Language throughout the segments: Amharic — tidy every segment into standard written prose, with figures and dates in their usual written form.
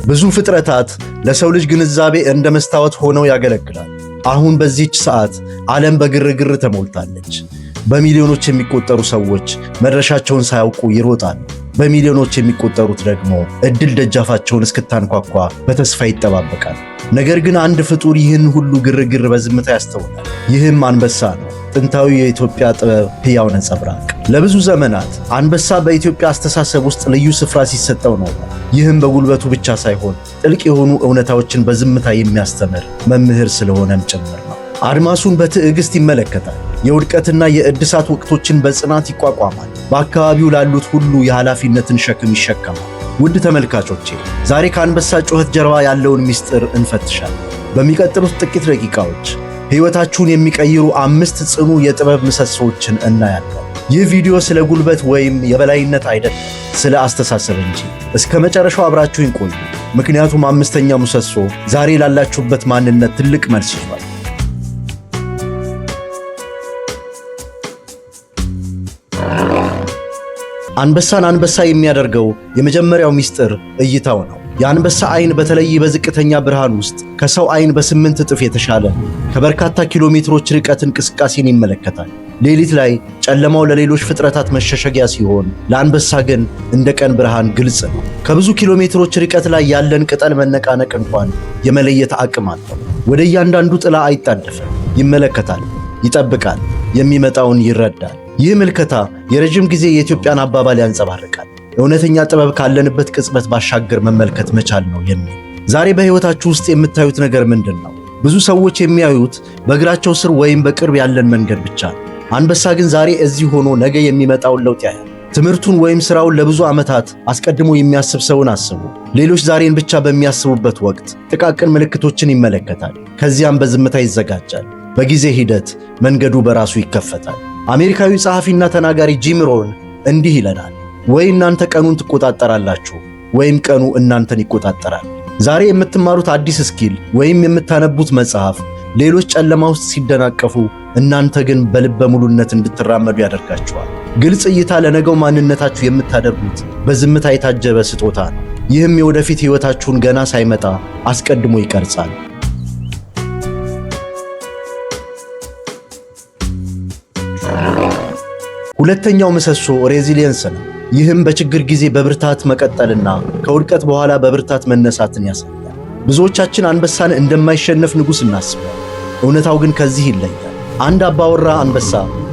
ብዙ ፍጥረታት ለሰው ልጅ ግንዛቤ እንደ መስታወት ሆነው ያገለግላል። አሁን በዚህች ሰዓት ዓለም በግርግር ተሞልታለች። በሚሊዮኖች የሚቆጠሩ ሰዎች መድረሻቸውን ሳያውቁ ይሮጣሉ። በሚሊዮኖች የሚቆጠሩት ደግሞ እድል ደጃፋቸውን እስክታንኳኳ በተስፋ ይጠባበቃል። ነገር ግን አንድ ፍጡር ይህን ሁሉ ግርግር በዝምታ ያስተውላል። ይህም አንበሳ ነው። ጥንታዊ የኢትዮጵያ ጥበብ ሕያው ነጸብራቅ። ለብዙ ዘመናት አንበሳ በኢትዮጵያ አስተሳሰብ ውስጥ ልዩ ስፍራ ሲሰጠው ነው። ይህም በጉልበቱ ብቻ ሳይሆን ጥልቅ የሆኑ እውነታዎችን በዝምታ የሚያስተምር መምህር ስለሆነም ጭምር ነው። አድማሱን በትዕግስት ይመለከታል። የውድቀትና የእድሳት ወቅቶችን በጽናት ይቋቋማል። በአካባቢው ላሉት ሁሉ የኃላፊነትን ሸክም ይሸከማል። ውድ ተመልካቾቼ፣ ዛሬ ከአንበሳ ጩኸት ጀርባ ያለውን ምስጢር እንፈትሻለን። በሚቀጥሉት ጥቂት ደቂቃዎች ሕይወታችሁን የሚቀይሩ 5 ጽኑ የጥበብ ምሰሶዎችን እናያለን። ይህ ቪዲዮ ስለ ጉልበት ወይም የበላይነት አይደለም፣ ስለ አስተሳሰብ እንጂ። እስከ መጨረሻው አብራችሁን ቆዩ፣ ምክንያቱም 5ኛው ምሰሶ ዛሬ ላላችሁበት ማንነት ትልቅ መልስ ይዟል። አንበሳን አንበሳ የሚያደርገው የመጀመሪያው ምስጢር እይታው ነው። የአንበሳ አይን በተለይ በዝቅተኛ ብርሃን ውስጥ ከሰው አይን በ8 እጥፍ የተሻለ ነው። ከበርካታ ኪሎ ሜትሮች ርቀት እንቅስቃሴን ይመለከታል። ሌሊት ላይ ጨለማው ለሌሎች ፍጥረታት መሸሸጊያ ሲሆን፣ ለአንበሳ ግን እንደ ቀን ብርሃን ግልጽ ነው። ከብዙ ኪሎ ሜትሮች ርቀት ላይ ያለን ቅጠል መነቃነቅ እንኳን የመለየት አቅም አለው። ወደ እያንዳንዱ ጥላ አይጣደፍም። ይመለከታል፣ ይጠብቃል፣ የሚመጣውን ይረዳል። ይህ ምልከታ የረጅም ጊዜ የኢትዮጵያን አባባል ያንጸባርቃል። እውነተኛ ጥበብ ካለንበት ቅጽበት ባሻገር መመልከት መቻል ነው የሚል። ዛሬ በሕይወታችሁ ውስጥ የምታዩት ነገር ምንድን ነው? ብዙ ሰዎች የሚያዩት በእግራቸው ስር ወይም በቅርብ ያለን መንገድ ብቻ ነው። አንበሳ ግን ዛሬ እዚህ ሆኖ ነገ የሚመጣውን ለውጥ ያያል። ትምህርቱን ወይም ሥራውን ለብዙ ዓመታት አስቀድሞ የሚያስብ ሰውን አስቡ። ሌሎች ዛሬን ብቻ በሚያስቡበት ወቅት ጥቃቅን ምልክቶችን ይመለከታል። ከዚያም በዝምታ ይዘጋጃል። በጊዜ ሂደት መንገዱ በራሱ ይከፈታል። አሜሪካዊ ጸሐፊና ተናጋሪ ጂም ሮን እንዲህ ይለናል፣ ወይ እናንተ ቀኑን ትቆጣጠራላችሁ ወይም ቀኑ እናንተን ይቆጣጠራል። ዛሬ የምትማሩት አዲስ ስኪል ወይም የምታነቡት መጽሐፍ ሌሎች ጨለማ ውስጥ ሲደናቀፉ፣ እናንተ ግን በልበ ሙሉነት እንድትራመዱ ያደርጋችኋል። ግልጽ እይታ ለነገው ማንነታችሁ የምታደርጉት በዝምታ የታጀበ ስጦታ ነው። ይህም የወደፊት ሕይወታችሁን ገና ሳይመጣ አስቀድሞ ይቀርጻል። ሁለተኛው ምሰሶ ሬዚሊየንስ ነው። ይህም በችግር ጊዜ በብርታት መቀጠልና ከውድቀት በኋላ በብርታት መነሳትን ያሳያል። ብዙዎቻችን አንበሳን እንደማይሸነፍ ንጉሥ እናስባለን። እውነታው ግን ከዚህ ይለያል። አንድ አባወራ አንበሳ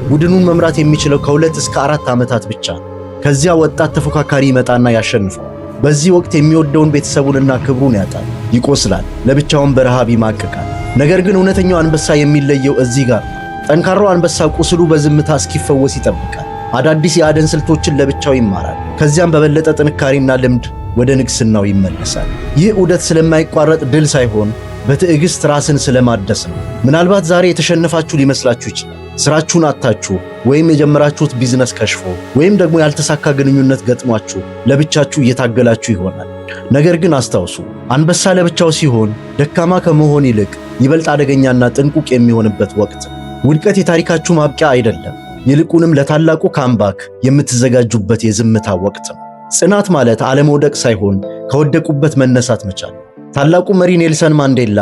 ቡድኑን መምራት የሚችለው ከ2 እስከ 4 ዓመታት ብቻ ነው። ከዚያ ወጣት ተፎካካሪ ይመጣና ያሸንፈዋል። በዚህ ወቅት የሚወደውን ቤተሰቡንና ክብሩን ያጣል፣ ይቆስላል፣ ለብቻውን በረሃብ ይማቅቃል። ነገር ግን እውነተኛው አንበሳ የሚለየው እዚህ ጋር ነው። ጠንካራው አንበሳ ቁስሉ በዝምታ እስኪፈወስ ይጠብቃል። አዳዲስ የአደን ስልቶችን ለብቻው ይማራል። ከዚያም በበለጠ ጥንካሬና ልምድ ወደ ንግሥናው ይመለሳል። ይህ ዑደት ስለማይቋረጥ ድል ሳይሆን በትዕግሥት ራስን ስለማደስ ነው። ምናልባት ዛሬ የተሸነፋችሁ ሊመስላችሁ ይችላል። ሥራችሁን አጥታችሁ ወይም የጀመራችሁት ቢዝነስ ከሽፎ ወይም ደግሞ ያልተሳካ ግንኙነት ገጥሟችሁ ለብቻችሁ እየታገላችሁ ይሆናል። ነገር ግን አስታውሱ፣ አንበሳ ለብቻው ሲሆን ደካማ ከመሆን ይልቅ ይበልጥ አደገኛና ጥንቁቅ የሚሆንበት ወቅት ነው። ውድቀት የታሪካችሁ ማብቂያ አይደለም፣ ይልቁንም ለታላቁ ካምባክ የምትዘጋጁበት የዝምታ ወቅት ነው። ጽናት ማለት አለመውደቅ ሳይሆን ከወደቁበት መነሳት መቻል። ታላቁ መሪ ኔልሰን ማንዴላ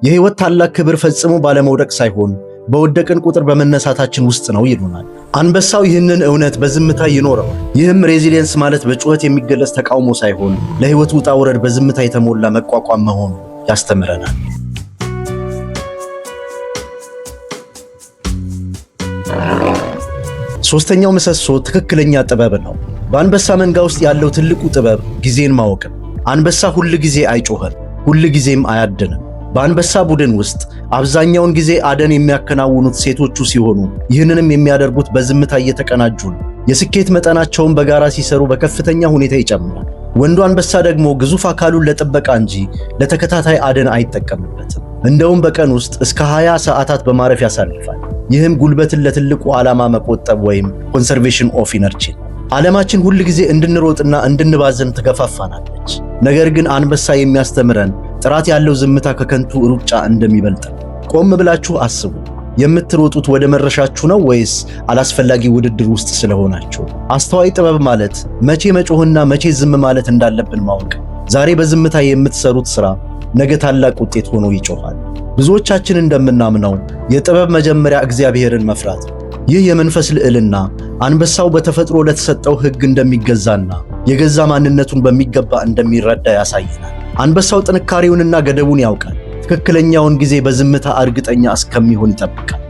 የሕይወት ታላቅ ክብር ፈጽሞ ባለመውደቅ ሳይሆን በወደቅን ቁጥር በመነሳታችን ውስጥ ነው ይሉናል። አንበሳው ይህንን እውነት በዝምታ ይኖረዋል። ይህም ሬዚሊየንስ ማለት በጩኸት የሚገለጽ ተቃውሞ ሳይሆን ለሕይወት ውጣ ውረድ በዝምታ የተሞላ መቋቋም መሆኑ ያስተምረናል። ሦስተኛው ምሰሶ ትክክለኛ ጥበብ ነው። በአንበሳ መንጋ ውስጥ ያለው ትልቁ ጥበብ ጊዜን ማወቅ ነው። አንበሳ ሁል ጊዜ አይጮህም፣ ሁል ጊዜም አያድንም። በአንበሳ ቡድን ውስጥ አብዛኛውን ጊዜ አደን የሚያከናውኑት ሴቶቹ ሲሆኑ ይህንንም የሚያደርጉት በዝምታ እየተቀናጁ ነው። የስኬት መጠናቸውን በጋራ ሲሰሩ በከፍተኛ ሁኔታ ይጨምራል። ወንዱ አንበሳ ደግሞ ግዙፍ አካሉን ለጥበቃ እንጂ ለተከታታይ አደን አይጠቀምበትም። እንደውም በቀን ውስጥ እስከ 20 ሰዓታት በማረፍ ያሳልፋል። ይህም ጉልበትን ለትልቁ ዓላማ መቆጠብ ወይም ኮንሰርቬሽን ኦፍ ኢነርጂ። ዓለማችን ሁል ጊዜ እንድንሮጥና እንድንባዘን ትገፋፋናለች። ነገር ግን አንበሳ የሚያስተምረን ጥራት ያለው ዝምታ ከከንቱ ሩጫ እንደሚበልጥ። ቆም ብላችሁ አስቡ። የምትሮጡት ወደ መረሻችሁ ነው ወይስ አላስፈላጊ ውድድር ውስጥ ስለሆናችሁ? አስተዋይ ጥበብ ማለት መቼ መጮህና መቼ ዝም ማለት እንዳለብን ማወቅ። ዛሬ በዝምታ የምትሰሩት ሥራ ነገ ታላቅ ውጤት ሆኖ ይጮኻል። ብዙዎቻችን እንደምናምነው የጥበብ መጀመሪያ እግዚአብሔርን መፍራት ነው። ይህ የመንፈስ ልዕልና አንበሳው በተፈጥሮ ለተሰጠው ሕግ እንደሚገዛና የገዛ ማንነቱን በሚገባ እንደሚረዳ ያሳየናል። አንበሳው ጥንካሬውንና ገደቡን ያውቃል። ትክክለኛውን ጊዜ በዝምታ እርግጠኛ እስከሚሆን ይጠብቃል።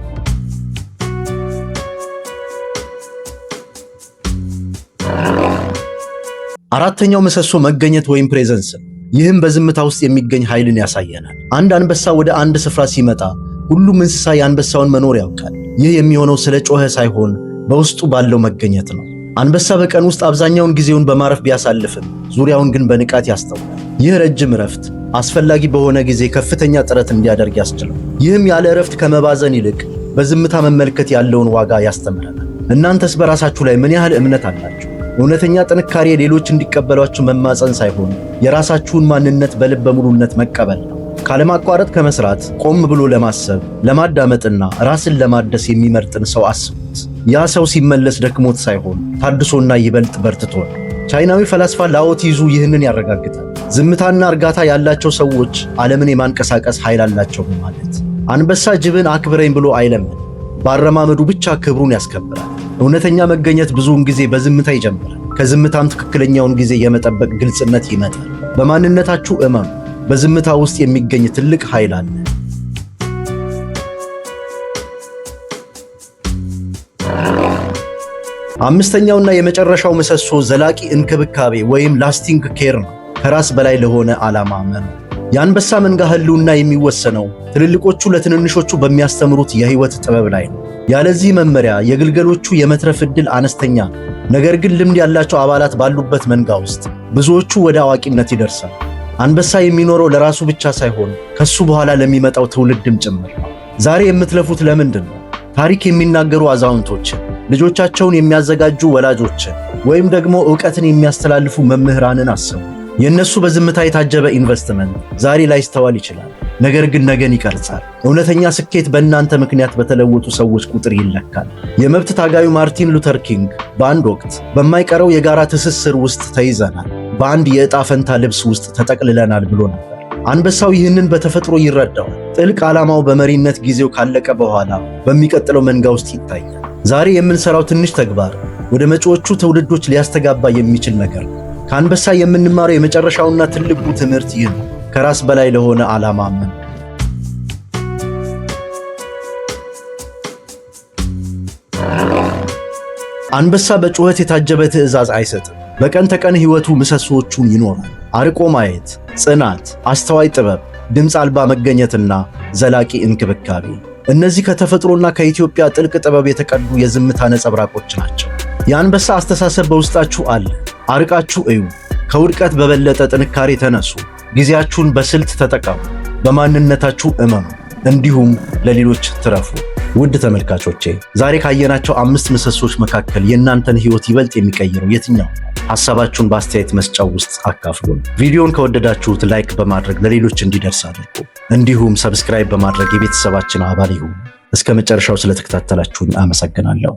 አራተኛው ምሰሶ መገኘት ወይም ፕሬዘንስ ነው። ይህም በዝምታ ውስጥ የሚገኝ ኃይልን ያሳየናል። አንድ አንበሳ ወደ አንድ ስፍራ ሲመጣ ሁሉም እንስሳ የአንበሳውን መኖር ያውቃል። ይህ የሚሆነው ስለ ጮኸ ሳይሆን በውስጡ ባለው መገኘት ነው። አንበሳ በቀን ውስጥ አብዛኛውን ጊዜውን በማረፍ ቢያሳልፍም ዙሪያውን ግን በንቃት ያስተውላል። ይህ ረጅም እረፍት አስፈላጊ በሆነ ጊዜ ከፍተኛ ጥረት እንዲያደርግ ያስችላል። ይህም ያለ እረፍት ከመባዘን ይልቅ በዝምታ መመልከት ያለውን ዋጋ ያስተምረናል። እናንተስ በራሳችሁ ላይ ምን ያህል እምነት አላችሁ? እውነተኛ ጥንካሬ ሌሎች እንዲቀበሏችሁ መማፀን ሳይሆን የራሳችሁን ማንነት በልበ ሙሉነት መቀበል ነው። ካለማቋረጥ ከመስራት ቆም ብሎ ለማሰብ ለማዳመጥና ራስን ለማደስ የሚመርጥን ሰው አስቡት። ያ ሰው ሲመለስ ደክሞት ሳይሆን ታድሶና ይበልጥ በርትቶ ነው። ቻይናዊ ፈላስፋ ላኦ ቲዙ ይህንን ያረጋግጣል። ዝምታና እርጋታ ያላቸው ሰዎች ዓለምን የማንቀሳቀስ ኃይል አላቸው በማለት አንበሳ ጅብን አክብረኝ ብሎ አይለምን፣ ባረማመዱ ብቻ ክብሩን ያስከብራል። እውነተኛ መገኘት ብዙውን ጊዜ በዝምታ ይጀምራል። ከዝምታም ትክክለኛውን ጊዜ የመጠበቅ ግልጽነት ይመጣል። በማንነታችሁ እመኑ። በዝምታ ውስጥ የሚገኝ ትልቅ ኃይል አለ። አምስተኛውና የመጨረሻው ምሰሶ ዘላቂ እንክብካቤ ወይም ላስቲንግ ኬር ነው። ከራስ በላይ ለሆነ ዓላማ መኖር። የአንበሳ መንጋ ህልውና የሚወሰነው ትልልቆቹ ለትንንሾቹ በሚያስተምሩት የህይወት ጥበብ ላይ ነው። ያለዚህ መመሪያ የግልገሎቹ የመትረፍ ዕድል አነስተኛ ነው። ነገር ግን ልምድ ያላቸው አባላት ባሉበት መንጋ ውስጥ ብዙዎቹ ወደ አዋቂነት ይደርሳል። አንበሳ የሚኖረው ለራሱ ብቻ ሳይሆን ከሱ በኋላ ለሚመጣው ትውልድም ጭምር ነው። ዛሬ የምትለፉት ለምንድን ነው? ታሪክ የሚናገሩ አዛውንቶችን፣ ልጆቻቸውን የሚያዘጋጁ ወላጆችን፣ ወይም ደግሞ ዕውቀትን የሚያስተላልፉ መምህራንን አስቡ። የእነሱ በዝምታ የታጀበ ኢንቨስትመንት ዛሬ ላይስተዋል ይችላል፣ ነገር ግን ነገን ይቀርጻል። እውነተኛ ስኬት በእናንተ ምክንያት በተለወጡ ሰዎች ቁጥር ይለካል። የመብት ታጋዩ ማርቲን ሉተር ኪንግ በአንድ ወቅት በማይቀረው የጋራ ትስስር ውስጥ ተይዘናል፣ በአንድ የዕጣ ፈንታ ልብስ ውስጥ ተጠቅልለናል ብሎ ነበር። አንበሳው ይህንን በተፈጥሮ ይረዳዋል። ጥልቅ ዓላማው በመሪነት ጊዜው ካለቀ በኋላ በሚቀጥለው መንጋ ውስጥ ይታያል። ዛሬ የምንሰራው ትንሽ ተግባር ወደ መጪዎቹ ትውልዶች ሊያስተጋባ የሚችል ነገር ነው። ከአንበሳ የምንማረው የመጨረሻውና ትልቁ ትምህርት ይህ ነው። ከራስ በላይ ለሆነ ዓላማ መኖር። አንበሳ በጩኸት የታጀበ ትዕዛዝ አይሰጥም። በቀን ተቀን ሕይወቱ ምሰሶዎቹን ይኖራል። አርቆ ማየት፣ ጽናት፣ አስተዋይ ጥበብ፣ ድምፅ አልባ መገኘትና ዘላቂ እንክብካቤ። እነዚህ ከተፈጥሮና ከኢትዮጵያ ጥልቅ ጥበብ የተቀዱ የዝምታ ነጸብራቆች ናቸው። የአንበሳ አስተሳሰብ በውስጣችሁ አለ። አርቃችሁ እዩ። ከውድቀት በበለጠ ጥንካሬ ተነሱ። ጊዜያችሁን በስልት ተጠቀሙ። በማንነታችሁ እመኑ፣ እንዲሁም ለሌሎች ትረፉ። ውድ ተመልካቾቼ ዛሬ ካየናቸው 5 ምሰሶች መካከል የእናንተን ሕይወት ይበልጥ የሚቀይረው የትኛው? ሐሳባችሁን በአስተያየት መስጫው ውስጥ አካፍሉን። ቪዲዮን ከወደዳችሁት ላይክ በማድረግ ለሌሎች እንዲደርስ አድርጉ። እንዲሁም ሰብስክራይብ በማድረግ የቤተሰባችን አባል ይሁኑ። እስከ መጨረሻው ስለተከታተላችሁኝ አመሰግናለሁ።